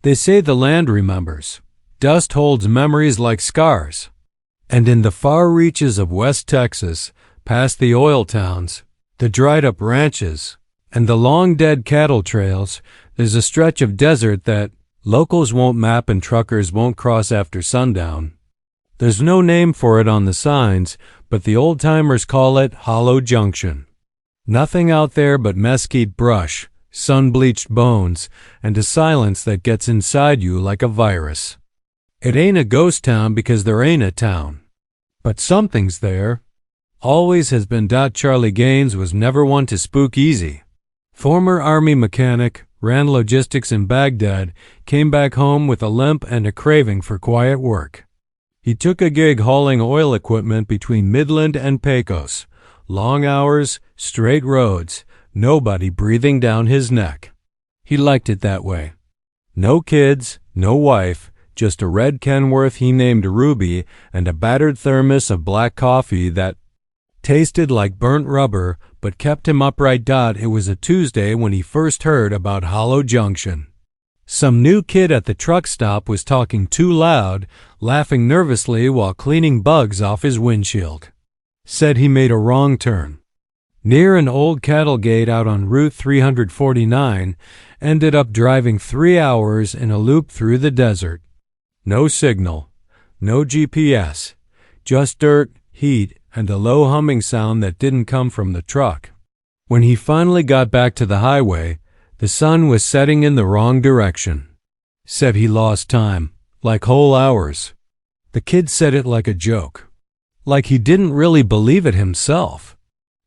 They say the land remembers. Dust holds memories like scars. And in the far reaches of West Texas, past the oil towns, the dried-up ranches, and the long-dead cattle trails, there's a stretch of desert that locals won't map and truckers won't cross after sundown. There's no name for it on the signs, but the old-timers call it Hollow Junction. Nothing out there but mesquite brush, sun-bleached bones, and a silence that gets inside you like a virus. It ain't a ghost town because there ain't a town. But something's there. Always has been. Charlie Gaines was never one to spook easy. Former Army mechanic, ran logistics in Baghdad, came back home with a limp and a craving for quiet work. He took a gig hauling oil equipment between Midland and Pecos. Long hours, straight roads, nobody breathing down his neck. He liked it that way. No kids, no wife, just a red Kenworth he named Ruby and a battered thermos of black coffee that tasted like burnt rubber but kept him upright. It was a Tuesday when he first heard about Hollow Junction. Some new kid at the truck stop was talking too loud, laughing nervously while cleaning bugs off his windshield. Said he made a wrong turn. Near an old cattle gate out on Route 349, ended up driving 3 hours in a loop through the desert. No signal, no GPS, just dirt, heat, and a low humming sound that didn't come from the truck. When he finally got back to the highway, the sun was setting in the wrong direction. Said he lost time, like whole hours. The kid said it like a joke, like he didn't really believe it himself.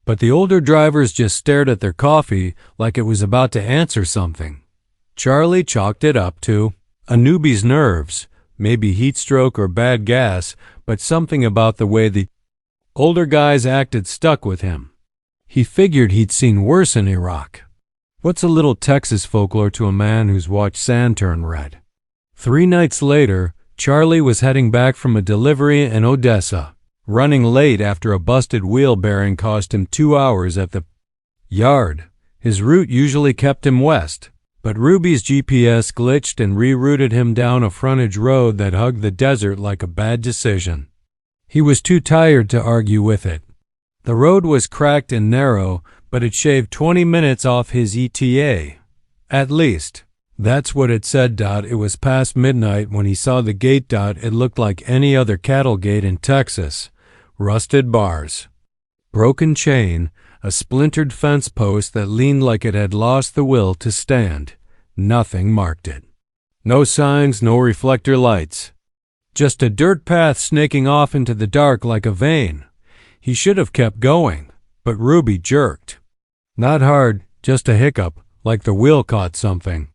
But the older drivers just stared at their coffee like it was about to answer something. Charlie chalked it up to a newbie's nerves, maybe heat stroke or bad gas, but something about the way the older guys acted stuck with him. He figured he'd seen worse in Iraq. What's a little Texas folklore to a man who's watched sand turn red? 3 nights later, Charlie was heading back from a delivery in Odessa, running late after a busted wheel bearing cost him 2 hours at the yard. His route usually kept him west, but Ruby's GPS glitched and rerouted him down a frontage road that hugged the desert like a bad decision. He was too tired to argue with it. The road was cracked and narrow, but it shaved 20 minutes off his ETA. At least, that's what it said. It was past midnight when he saw the gate. It looked like any other cattle gate in Texas. Rusted bars, broken chain, a splintered fence post that leaned like it had lost the will to stand. Nothing marked it. No signs, no reflector lights. Just a dirt path snaking off into the dark like a vein. He should have kept going, but Ruby jerked. Not hard, just a hiccup, like the wheel caught something.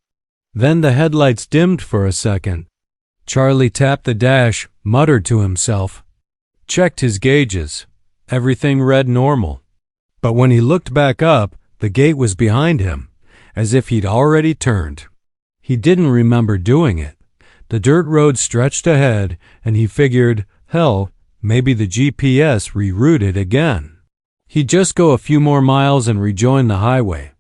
Then the headlights dimmed for a second. Charlie tapped the dash, muttered to himself. Checked his gauges. Everything read normal. But when he looked back up, the gate was behind him, as if he'd already turned. He didn't remember doing it. The dirt road stretched ahead, and he figured, hell, maybe the GPS rerouted again. He'd just go a few more miles and rejoin the highway.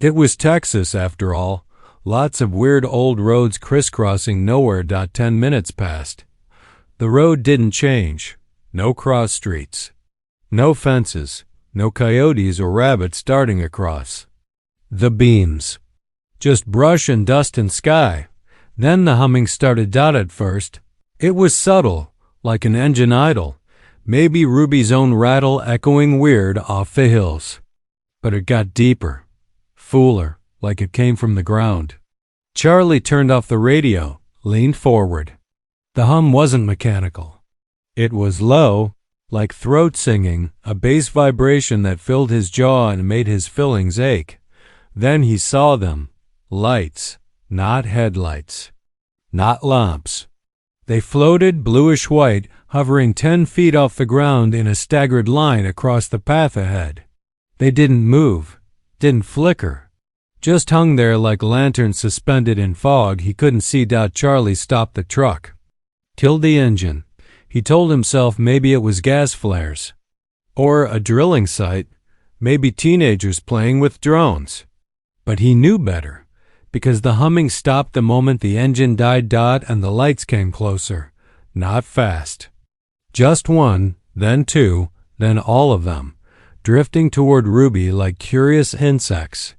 It was Texas, after all. Lots of weird old roads crisscrossing nowhere. 10 minutes passed. The road didn't change. No cross streets. No fences. No coyotes or rabbits darting across. The beams. Just brush and dust and sky. Then the humming started. At first, it was subtle, like an engine idle. Maybe Ruby's own rattle echoing weird off the hills. But it got deeper, fuller, like it came from the ground. Charlie turned off the radio, leaned forward. The hum wasn't mechanical. It was low, like throat singing, a bass vibration that filled his jaw and made his fillings ache. Then he saw them. Lights, not headlights, not lamps. They floated bluish white, hovering 10 feet off the ground in a staggered line across the path ahead. They didn't move, didn't flicker, just hung there like lanterns suspended in fog he couldn't see. Charlie stopped the truck, killed the engine. He told himself maybe it was gas flares, or a drilling site, maybe teenagers playing with drones. But he knew better. because the humming stopped the moment the engine died. And the lights came closer, not fast. Just one, then two, then all of them, drifting toward Ruby like curious insects.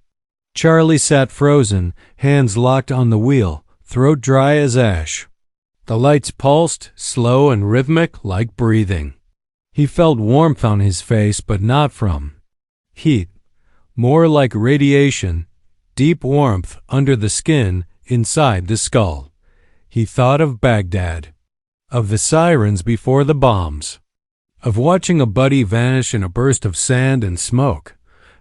Charlie sat frozen, hands locked on the wheel, throat dry as ash. The lights pulsed, slow and rhythmic like breathing. He felt warmth on his face, but not from heat. More like radiation, deep warmth under the skin, inside the skull. He thought of Baghdad, of the sirens before the bombs, of watching a buddy vanish in a burst of sand and smoke.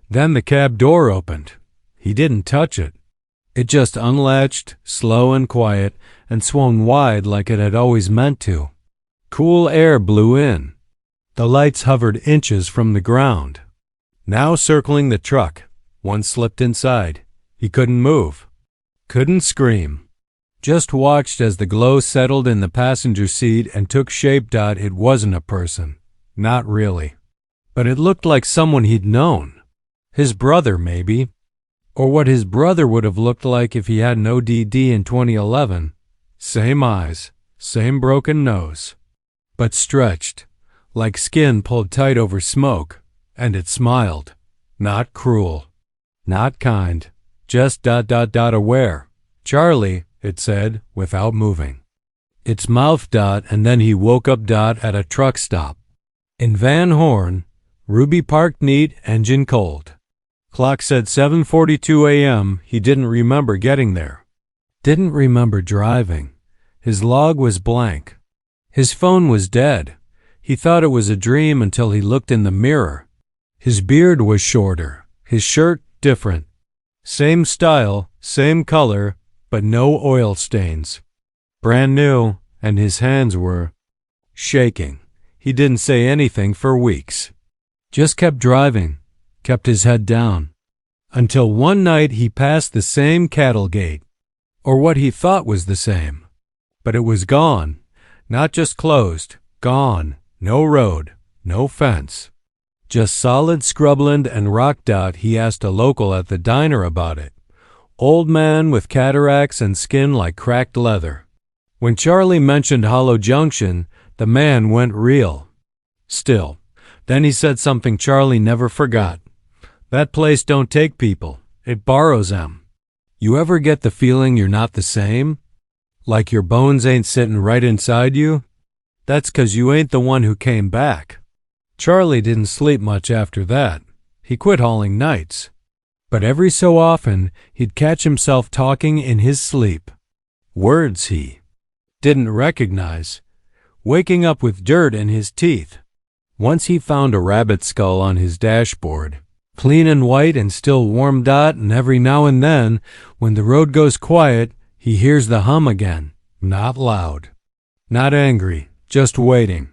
Then the cab door opened. He didn't touch it. It just unlatched, slow and quiet, and swung wide like it had always meant to. Cool air blew in. The lights hovered inches from the ground. Now circling the truck, one slipped inside. He couldn't move, couldn't scream. Just watched as the glow settled in the passenger seat and took shape. It wasn't a person, not really. But it looked like someone he'd known. His brother, maybe. Or what his brother would have looked like if he had an ODD in 2011. Same eyes, same broken nose. But stretched, like skin pulled tight over smoke, and it smiled. Not cruel, not kind, just aware. Charlie, it said, without moving. Its mouth. And then he woke up. At a truck stop. In Van Horn, Ruby parked neat, engine cold. Clock said 7:42 a.m. He didn't remember getting there. Didn't remember driving. His log was blank. His phone was dead. He thought it was a dream until he looked in the mirror. His beard was shorter, his shirt different. Same style, same color, but no oil stains. Brand new, and his hands were shaking. He didn't say anything for weeks. Just kept driving, kept his head down. Until one night he passed the same cattle gate, or what he thought was the same. But it was gone, not just closed, gone. No road, no fence. Just solid scrubland and rock. He asked a local at the diner about it. Old man with cataracts and skin like cracked leather. When Charlie mentioned Hollow Junction, the man went real. Still, then he said something Charlie never forgot. That place don't take people, it borrows them. You ever get the feeling you're not the same? Like your bones ain't sitting right inside you? That's 'cause you ain't the one who came back. Charlie didn't sleep much after that. He quit hauling nights. But every so often, he'd catch himself talking in his sleep. Words he didn't recognize. Waking up with dirt in his teeth. Once he found a rabbit skull on his dashboard. Clean and white and still warm. And every now and then, when the road goes quiet, he hears the hum again. Not loud. Not angry. Just waiting.